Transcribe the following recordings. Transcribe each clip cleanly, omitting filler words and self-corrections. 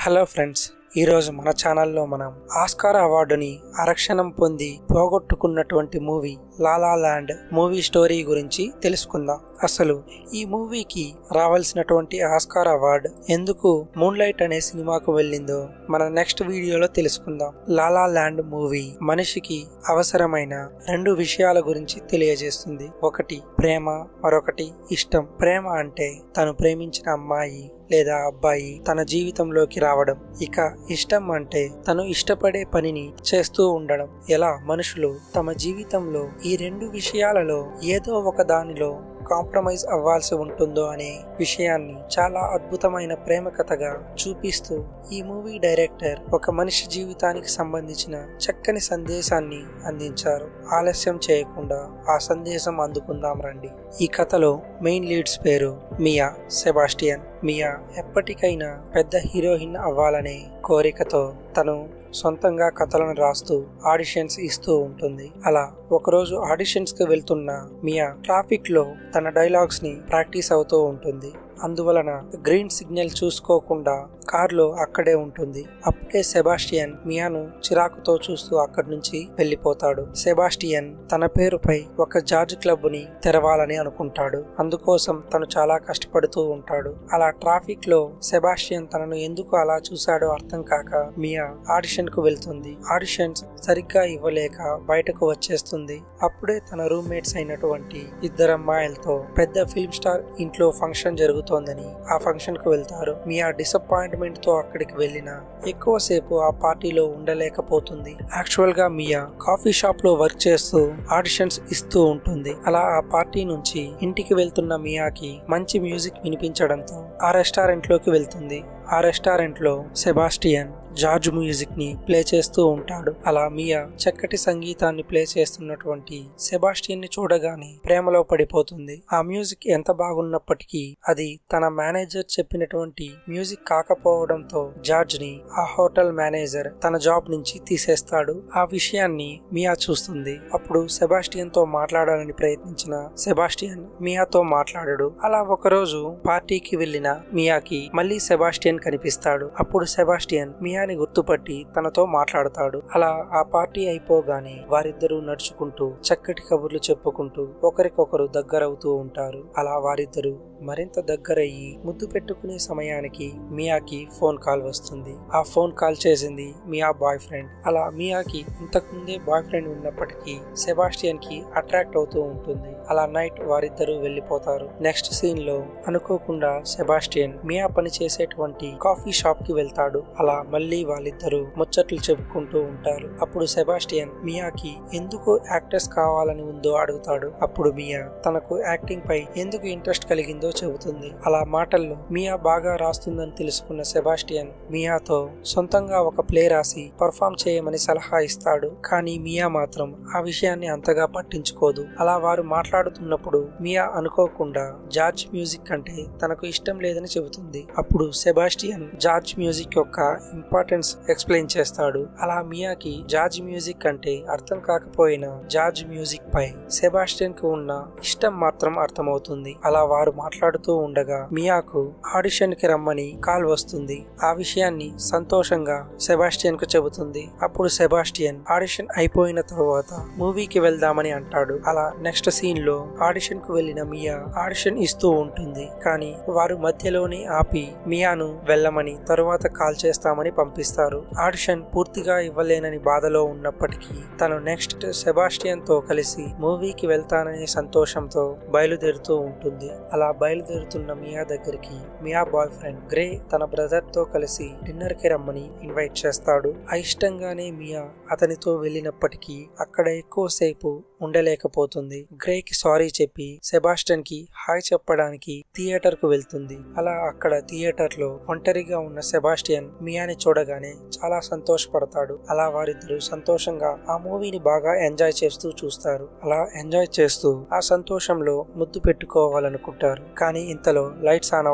Hello friends, ఈరోజు మన ఛానల్లో మనం ఆస్కార్ అవార్డుని ఆరక్షణం పొంది పోగొట్టుకున్నటువంటి మూవీ లా లా ల్యాండ్ మూవీ స్టోరీ గురించి తెలుసుకుందాం. అసలు ఈ మూవీకి రావాల్సినటువంటి ఆస్కార్ అవార్డు ఎందుకు మూన్ లైట్ అనే సినిమాకు వెళ్ళిందో మన నెక్స్ట్ వీడియోలో తెలుసుకుందాం. లా లా ల్యాండ్ మూవీ మనిషికి అవసరమైన రెండు విషయాల గురించి తెలియజేస్తుంది. ఒకటి ప్రేమ, మరొకటి ఇష్టం. ప్రేమ అంటే తను ప్రేమించిన అమ్మాయి లేదా అబ్బాయి తన జీవితంలోకి రావడం. ఇక ఇష్టం అంటే తను ఇష్టపడే పనిని చేస్తూ ఉండడం. ఎలా మనుషులు తమ జీవితంలో ఈ రెండు విషయాలలో ఏదో ఒక దానిలో కాంప్రమైజ్ అవ్వాల్సి ఉంటుందో అనే విషయాన్ని చాలా అద్భుతమైన ప్రేమ కథగా చూపిస్తూ ఈ మూవీ డైరెక్టర్ ఒక మనిషి జీవితానికి సంబంధించిన చక్కని సందేశాన్ని అందించారు. ఆలస్యం చేయకుండా ఆ సందేశం అందుకుందాం రండి. ఈ కథలో మెయిన్ లీడ్స్ పేరు మియా సెబాస్టియన్. మియా ఎప్పటికైనా పెద్ద హీరోయిన్ అవ్వాలనే కోరికతో తను సొంతంగా కథలను రాస్తూ ఆడిషన్స్ ఇస్తూ ఉంటుంది. అలా ఒకరోజు ఆడిషన్స్ కి వెళ్తున్న మియా ట్రాఫిక్ లో తన డైలాగ్స్ ని ప్రాక్టీస్ అవుతూ ఉంటుంది. అందువలన గ్రీన్ సిగ్నల్ చూసుకోకుండా కార్లో అక్కడే ఉంటుంది. అప్పుడే సెబాస్టియన్ మియాను చిరాకుతో చూస్తూ అక్కడి నుంచి వెళ్లిపోతాడు. సెబాస్టియన్ తన పేరుపై ఒక జార్జ్ క్లబ్ ని తెరవాలని అనుకుంటాడు. అందుకోసం తను చాలా కష్టపడుతూ ఉంటాడు. అలా ట్రాఫిక్ లో సెబాస్టియన్ తనను ఎందుకు అలా చూశాడో అర్థం కాక మియా ఆడిషన్ కు వెళ్తుంది. ఆడిషన్స్ సరిగ్గా ఇవ్వలేక బయటకు వచ్చేస్తుంది. అప్పుడే తన రూమ్మేట్స్ అయినటువంటి ఇద్దరు అమ్మాయిలతో పెద్ద ఫిల్మ్ స్టార్ ఇంట్లో ఫంక్షన్ జరుగుతోందని ఆ ఫంక్షన్ కు వెళ్తారు. మియా డిసప్పాయింట్మెంట్ తో అక్కడికి వెళ్ళినా ఎక్కువసేపు ఆ పార్టీలో ఉండలేకపోతుంది. యాక్చువల్ గా మియా కాఫీ షాప్ లో వర్క్ చేస్తూ ఆడిషన్స్ ఇస్తూ ఉంటుంది. అలా ఆ పార్టీ నుంచి ఇంటికి వెళ్తున్న మియాకి మంచి మ్యూజిక్ వినిపించడంతో ఆ రెస్టారెంట్ లోకి వెళ్తుంది. ఆ రెస్టారెంట్ లో సెబాస్టియన్ జార్జ్ మ్యూజిక్ ని ప్లే చేస్తూ ఉంటాడు. అలా మియా చక్కటి సంగీతాన్ని ప్లే చేస్తున్నటువంటి సెబాస్టియన్ ని చూడగానే ప్రేమలో పడిపోతుంది. ఆ మ్యూజిక్ ఎంత బాగున్నప్పటికీ అది తన మేనేజర్ చెప్పినటువంటి మ్యూజిక్ కాకపోవడంతో జార్జ్ ని ఆ హోటల్ మేనేజర్ తన జాబ్ నుంచి తీసేస్తాడు. ఆ విషయాన్ని మియా చూస్తుంది. అప్పుడు సెబాస్టియన్ తో మాట్లాడాలని ప్రయత్నించిన సెబాస్టియన్ మియాతో మాట్లాడడు. అలా ఒకరోజు పార్టీకి వెళ్లిన మియాకి మళ్ళీ సెబాస్టియన్ కనిపిస్తాడు. అప్పుడు సెబాస్టియన్ మియాని గుర్తుపట్టి తనతో మాట్లాడతాడు. అలా ఆ పార్టీ అయిపోగానే వారిద్దరూ నడుచుకుంటూ చక్కటి కబుర్లు చెప్పుకుంటూ ఒకరికొకరు దగ్గరవుతూ ఉంటారు. అలా వారిద్దరూ మరింత దగ్గరయ్యి ముద్దు పెట్టుకునే సమయానికి మియాకి ఫోన్ కాల్ వస్తుంది. ఆ ఫోన్ కాల్ చేసింది మియా బాయ్ ఫ్రెండ్. అలా మియాకి ఇంతకుముందే బాయ్ ఫ్రెండ్ ఉన్నప్పటికీ సెబాస్టియన్ కి అట్రాక్ట్ అవుతూ ఉంటుంది. అలా నైట్ వారిద్దరూ వెళ్లిపోతారు. నెక్స్ట్ సీన్ లో అనుకోకుండా సెబాస్టియన్ మియా పని చేసేటువంటి కాఫీ షాప్ కి వెళ్తాడు. అలా మళ్ళీ వాళ్ళిద్దరూ ముచ్చట్లు చెప్పుకుంటూ ఉంటారు. అప్పుడు సెబాస్టియన్ మియాకి ఎందుకు యాక్టర్స్ కావాలని ఉందో అడుగుతాడు. అప్పుడు మియా తనకు యాక్టింగ్ పై ఎందుకు ఇంట్రెస్ట్ కలిగిందో చెబుతుంది. అలా మాటల్లో మియా బాగా రాస్తుందని తెలుసుకున్న సెబాస్టియన్ మియాతో సొంతంగా ఒక ప్లే రాసి పర్ఫామ్ చేయమని సలహా ఇస్తాడు. కానీ మియా మాత్రం ఆ విషయాన్ని అంతగా పట్టించుకోదు. అలా వారు మాట్లాడుతున్నప్పుడు మియా అనుకోకుండా జార్జ్ మ్యూజిక్ అంటే తనకు ఇష్టం లేదని చెబుతుంది. అప్పుడు సెబాస్టియన్ జార్జ్ మ్యూజిక్ యొక్క ఇంపార్టెన్స్ ఎక్స్ప్లెయిన్ చేస్తాడు. అలా మియాకి జార్జ్ మ్యూజిక్ అంటే అర్థం కాకపోయినా జార్జ్ మ్యూజిక్ పై సెబాస్టియన్ కు ఉన్న ఇష్టం మాత్రం అర్థమవుతుంది. అలా వారు మాట్లాడుతూ ఉండగా మియాకు ఆడిషన్ కి రమ్మని కాల్ వస్తుంది. ఆ విషయాన్ని సంతోషంగా సెబాస్టియన్ కు చెబుతుంది. అప్పుడు సెబాస్టియన్ ఆడిషన్ అయిపోయిన తరువాత మూవీకి వెళ్దామని అంటాడు. అలా నెక్స్ట్ సీన్ లో ఆడిషన్ కు వెళ్లిన మియా ఆడిషన్ ఇస్తూ ఉంటుంది. కానీ వారు మధ్యలోనే ఆపి మియాను వెళ్ళమని తరువాత కాల్ చేస్తామని పంపిస్తారు. ఆడిషన్ పూర్తిగా ఇవ్వలేనని బాధలో ఉన్నప్పటికీ తను నెక్స్ట్ సెబాస్టియన్ తో కలిసి మూవీకి వెళ్తాననే సంతోషంతో బయలుదేరుతూ ఉంటుంది. అలా బయలుదేరుతున్న మియా దగ్గరికి మియా బాయ్ ఫ్రెండ్ గ్రే తన బ్రదర్ తో కలిసి డిన్నర్ కి రమ్మని ఇన్వైట్ చేస్తాడు. అయిష్టంగానే మియా అతనితో వెళ్ళినప్పటికీ అక్కడ ఎక్కువసేపు ఉండలేకపోతుంది. గ్రే కి సారీ చెప్పి సెబాస్టియన్ కి హాయ్ చెప్పడానికి థియేటర్ కు వెళ్తుంది. అలా అక్కడ థియేటర్ లో ఒంటరిగా ఉన్న సెబాస్టియన్ మియాని చూడగానే చాలా సంతోషపడతాడు. అలా వారిద్దరూ సంతోషంగా ఆ మూవీని బాగా ఎంజాయ్ చేస్తూ చూస్తారు. అలా ఎంజాయ్ చేస్తూ ఆ సంతోషంలో ముద్దు పెట్టుకోవాలనుకుంటారు. కానీ ఇంతలో లైట్స్ ఆన్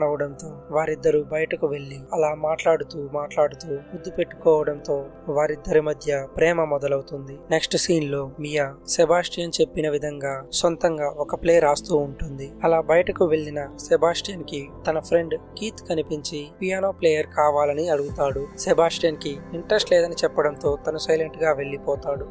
అవడంతో వారిద్దరూ బయటకు వెళ్లి అలా మాట్లాడుతూ ముద్దు పెట్టుకోవడంతో వారిద్దరి మధ్య ప్రేమ మొదలవుతుంది. నెక్స్ట్ సీన్ లో మియా సెబాస్టియన్ చెప్పిన విధంగా సొంతంగా ఒక ప్లే రాస్తూ ఉంటుంది. అలా బయటకు వెళ్లిన సెబాస్టియన్ కి తన ఫ్రెండ్ కీత్ కనిపించి పియానో ప్లేయర్ కావాలని అడుగుతాడు. సెబాస్టియన్ కి ఇంట్రెస్ట్ లేదని చెప్పడంతో తను సైలెంట్ గా వెళ్లిపోతాడు.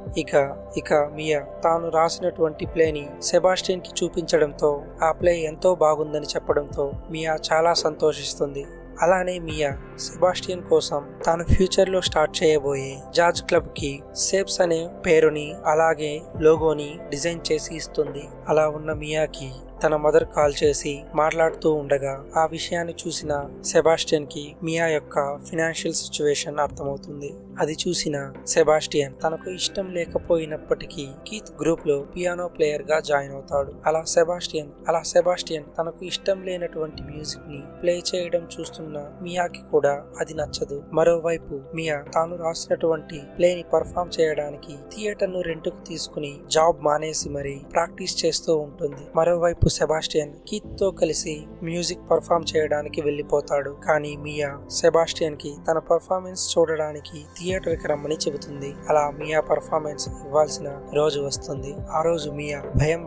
ఇక మియా తాను రాసినటువంటి ప్లేని సెబాస్టియన్ కి చూపించడంతో ఆ ప్లే ఎంతో బాగుందని చెప్పడంతో మియా చాలా సంతోషిస్తుంది. అలానే మియా సెబాస్టియన్ కోసం తాను ఫ్యూచర్ లో స్టార్ట్ చేయబోయే జాజ్ క్లబ్ కి సేప్స్ అనే పేరుని అలాగే లోగోని డిజైన్ చేసి ఇస్తుంది. అలా ఉన్న మియాకి తన మదర్ కాల్ చేసి మాట్లాడుతూ ఉండగా ఆ విషయాన్ని చూసిన సెబాస్టియన్ కి మియా యొక్క ఫినాన్షియల్ సిచ్యువేషన్ అర్థమవుతుంది. అది చూసిన సెబాస్టియన్ తనకు ఇష్టం లేకపోయినప్పటికీ కీత్ గ్రూప్ లో పియానో ప్లేయర్ గా జాయిన్ అవుతాడు. అలా సెబాస్టియన్ తనకు ఇష్టం లేనటువంటి మ్యూజిక్ ని ప్లే చేయడం చూస్తున్న మియాకి కూడా అది నచ్చదు. మరోవైపు మియా తాను రాసినటువంటి ప్లే ని పర్ఫామ్ చేయడానికి థియేటర్ ను రెంట్కు తీసుకుని జాబ్ మానేసి మరి ప్రాక్టీస్ చేస్తూ ఉంటుంది. మరోవైపు సెబాస్టియన్ కీత్ తో కలిసి మ్యూజిక్ పర్ఫామ్ చేయడానికి వెళ్లిపోతాడు. కానీ మియా సెబాస్టియన్ కి తన పర్ఫార్మెన్స్ చూడడానికి థియేటర్ కి రమ్మని చెబుతుంది. అలా మియా పర్ఫార్మెన్స్ ఇవ్వాల్సిన రోజు వస్తుంది. ఆ రోజు మియా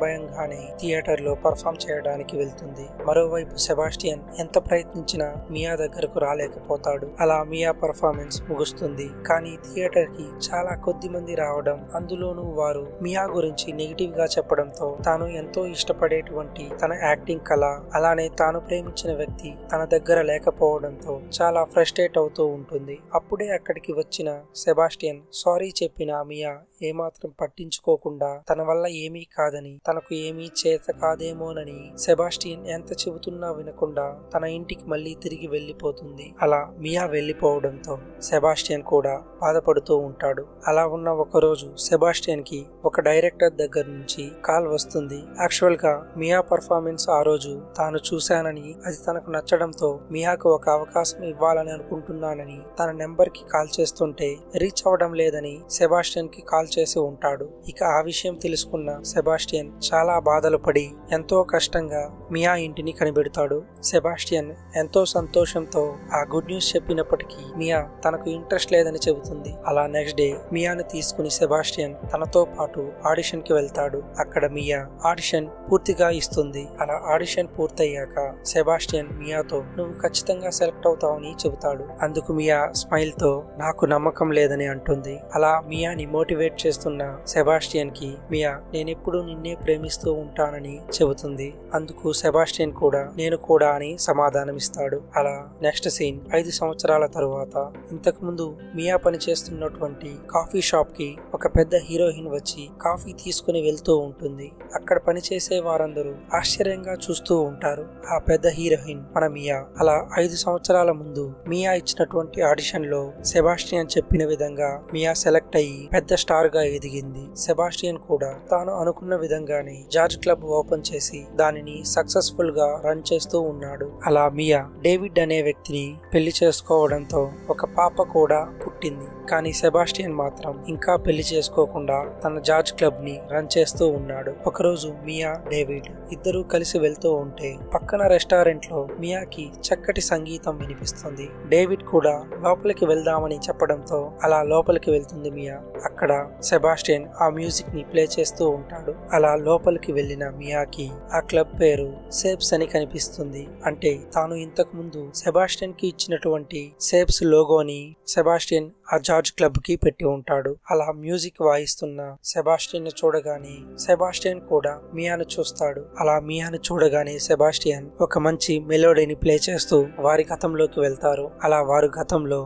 భయంగానే థియేటర్ లో పర్ఫామ్ చేయడానికి వెళ్తుంది. మరోవైపు సెబాస్టియన్ ఎంత ప్రయత్నించినా మియా దగ్గరకు రాలేకపోతాడు. అలా మియా పర్ఫార్మెన్స్ ముగుస్తుంది. కానీ థియేటర్ కి చాలా కొద్ది మంది రావడం, అందులోనూ వారు మియా గురించి నెగిటివ్ గా చెప్పడంతో తాను ఎంతో ఇష్టపడేటువంటి తన యాక్టింగ్ కళ అలానే తాను ప్రేమించిన వ్యక్తి తన దగ్గర లేకపోవడంతో చాలా ఫ్రస్ట్రేట్ అవుతూ ఉంటుంది. అప్పుడే అక్కడికి వచ్చిన సెబాస్టియన్ సారీ చెప్పిన మియా ఏమాత్రం పట్టించుకోకుండా తన వల్ల ఏమీ కాదని, తనకు ఏమీ చేత కాదేమోనని సెబాస్టియన్ ఎంత చెబుతున్నా వినకుండా తన ఇంటికి మళ్ళీ తిరిగి వెళ్లిపోతుంది. అలా మియా వెళ్లిపోవడంతో సెబాస్టియన్ కూడా బాధపడుతూ ఉంటాడు. అలా ఉన్న ఒక రోజు సెబాస్టియన్ కి ఒక డైరెక్టర్ దగ్గర నుంచి కాల్ వస్తుంది. యాక్చువల్ గా మియా పర్ఫార్మెన్స్ ఆ రోజు తాను చూశానని, అది తనకు నచ్చడంతో మియాకు ఒక అవకాశం ఇవ్వాలని అనుకుంటున్నానని తన నెంబర్ కి కాల్ చేస్తుంటే రీచ్ అవ్వడం లేదని సెబాస్టియన్ కి కాల్ చేసి ఉంటాడు. ఇక ఆ విషయం తెలుసుకున్న సెబాస్టియన్ చాలా బాధలు పడి ఎంతో కష్టంగా మియా ఇంటిని కనిపెడతాడు. సెబాస్టియన్ ఎంతో సంతోషంతో ఆ గుడ్ న్యూస్ చెప్పినప్పటికీ మియా తనకు ఇంట్రెస్ట్ లేదని చెబుతుంది. అలా నెక్స్ట్ డే మియాను తీసుకుని సెబాస్టియన్ తనతో పాటు ఆడిషన్ కి వెళ్తాడు. అక్కడ మియా ఆడిషన్ పూర్తిగా ఇస్తుంది. అలా ఆడిషన్ పూర్తయ్యాక సెబాస్టియన్ మియాతో నువ్వు ఖచ్చితంగా సెలెక్ట్ అవుతావని చెబుతాడు. అందుకు మియా స్మైల్ తో నాకు నమ్మకం లేదని అంటుంది. అలా మియాని మోటివేట్ చేస్తున్న సెబాస్టియన్ కి మియా నేనెప్పుడు నిన్నే ప్రేమిస్తూ ఉంటానని చెబుతుంది. అందుకు సెబాస్టియన్ కూడా నేను కూడా అని సమాధానమిస్తాడు. అలా నెక్స్ట్ సీన్ 5 సంవత్సరాల తరువాత ఇంతకు ముందు మియా పనిచేస్తున్నటువంటి కాఫీ షాప్ కి ఒక పెద్ద హీరోయిన్ వచ్చి కాఫీ తీసుకుని వెళ్తూ ఉంటుంది. అక్కడ పనిచేసే వారందరూ ఆశ్చర్యంగా చూస్తూ ఉంటారు. ఆ పెద్ద హీరోయిన్ మన మియా. అలా 5 సంవత్సరాల ముందు మియా ఇచ్చినటువంటి ఆడిషన్ లో సెబాస్టియన్ చెప్పిన విధంగా మియా సెలెక్ట్ అయ్యి పెద్ద స్టార్ గా ఎదిగింది. సెబాస్టియన్ కూడా తాను అనుకున్న విధంగానే జాజ్ క్లబ్ ఓపెన్ చేసి దానిని సక్సెస్ఫుల్ గా రన్ చేస్తూ ఉన్నాడు. అలా మియా డేవిడ్ అనే వ్యక్తిని పెళ్లి చేసుకోవడంతో ఒక పాప కూడా పుట్టింది. కానీ సెబాస్టియన్ మాత్రం ఇంకా పెళ్లి చేసుకోకుండా తన జాజ్ క్లబ్ ని రన్ చేస్తూ ఉన్నాడు. ఒకరోజు మియా డేవిడ్ ఇద్దరూ కలిసి వెళ్తూ ఉంటే పక్కన రెస్టారెంట్ లో మియాకి చక్కటి సంగీతం వినిపిస్తుంది. డేవిడ్ కూడా లోపలికి వెళ్దామని చెప్పడంతో అలా లోపలికి వెళ్తుంది మియా. అక్కడ సెబాస్టియన్ ఆ మ్యూజిక్ ని ప్లే చేస్తూ ఉంటాడు. అలా లోపలికి వెళ్లిన మియాకి ఆ క్లబ్ పేరు సేప్స్ అని కనిపిస్తుంది. అంటే తాను ఇంతకు ముందు సెబాస్టియన్ కి ఇచ్చినటువంటి సేప్స్ లోగోని సెబాస్టియన్ ఆ జార్జ్ క్లబ్ కి పెట్టి ఉంటాడు. అలా మ్యూజిక్ వాయిస్తున్న సెబాస్టియన్ చూడగానే సెబాస్టియన్ కూడా మియాను చూస్తాడు. అలా మియాను చూడగానే సెబాస్టియన్ ఒక మంచి మెలోడీని ప్లే చేస్తూ వారి గతంలోకి వెళ్తారు. అలా వారి గతంలో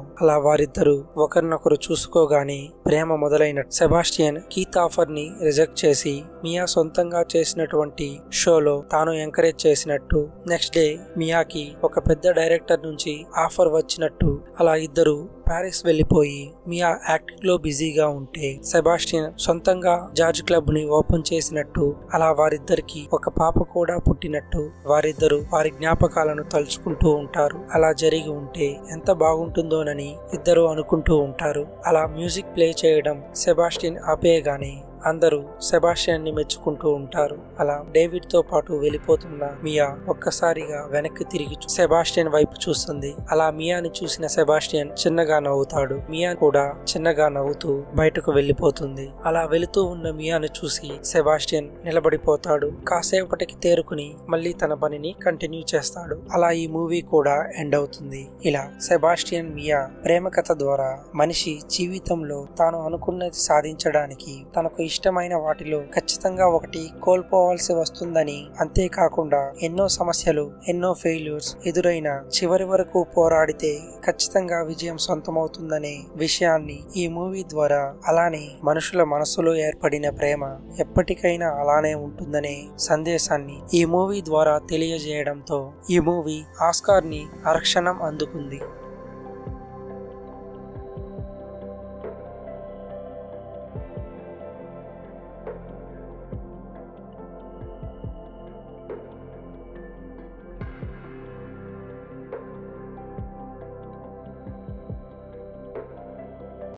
వారిద్దరూ ఒకరినొకరు చూసుకోగానే ప్రేమ మొదలైన సెబాస్టియన్ కీత్ ఆఫర్ ని రిజెక్ట్ చేసి మియా సొంతంగా చేసినటువంటి షోలో తాను ఎంకరేజ్ చేసినట్టు, నెక్స్ట్ డే మియాకి ఒక పెద్ద డైరెక్టర్ నుంచి ఆఫర్ వచ్చినట్టు అలా ఇద్దరు ప్యారిస్ వెళ్లిపోయి మియా యాక్టింగ్ లో బిజీగా ఉంటే సెబాస్టియన్ సొంతంగా జార్జ్ క్లబ్ ని ఓపెన్ చేసినట్టు, అలా వారిద్దరికి ఒక పాప కూడా పుట్టినట్టు వారిద్దరు వారి జ్ఞాపకాలను తలుచుకుంటూ ఉంటారు. అలా జరిగి ఉంటే ఎంత బాగుంటుందోనని ఇద్దరు అనుకుంటూ ఉంటారు. అలా మ్యూజిక్ ప్లే చేయడం సెబాస్టియన్ ఆపేయగానే అందరూ సెబాస్టియన్ ని మెచ్చుకుంటూ ఉంటారు. అలా డేవిడ్ తో పాటు వెళ్ళిపోతున్న మియా ఒక్కసారిగా వెనక్కి తిరిగి సెబాస్టియన్ వైపు చూస్తుంది. అలా మియాని చూసిన సెబాస్టియన్ చిన్నగా నవ్వుతాడు. మియా కూడా చిన్నగా నవ్వుతూ బయటకు వెళ్ళిపోతుంది. అలా వెళుతూ ఉన్న మియాను చూసి సెబాస్టియన్ నిలబడిపోతాడు. కాసేపటికి తేరుకుని మళ్ళీ తన పనిని కంటిన్యూ చేస్తాడు. అలా ఈ మూవీ కూడా ఎండ్ అవుతుంది. ఇలా సెబాస్టియన్ మియా ప్రేమ కథ ద్వారా మనిషి జీవితంలో తాను అనుకున్నది సాధించడానికి తనకు ఇష్టమైన వాటిలో ఖచ్చితంగా ఒకటి కోల్పోవాల్సి వస్తుందని, అంతేకాకుండా ఎన్నో సమస్యలు ఎన్నో ఫెయిల్యూర్స్ ఎదురైన చివరి వరకు పోరాడితే ఖచ్చితంగా విజయం సొంతమవుతుందనే విషయాన్ని ఈ మూవీ ద్వారా, అలానే మనుషుల మనసులో ఏర్పడిన ప్రేమ ఎప్పటికైనా అలానే ఉంటుందనే సందేశాన్ని ఈ మూవీ ద్వారా తెలియజేయడంతో ఈ మూవీ ఆస్కార్ ని అరక్షణం అందుకుంది.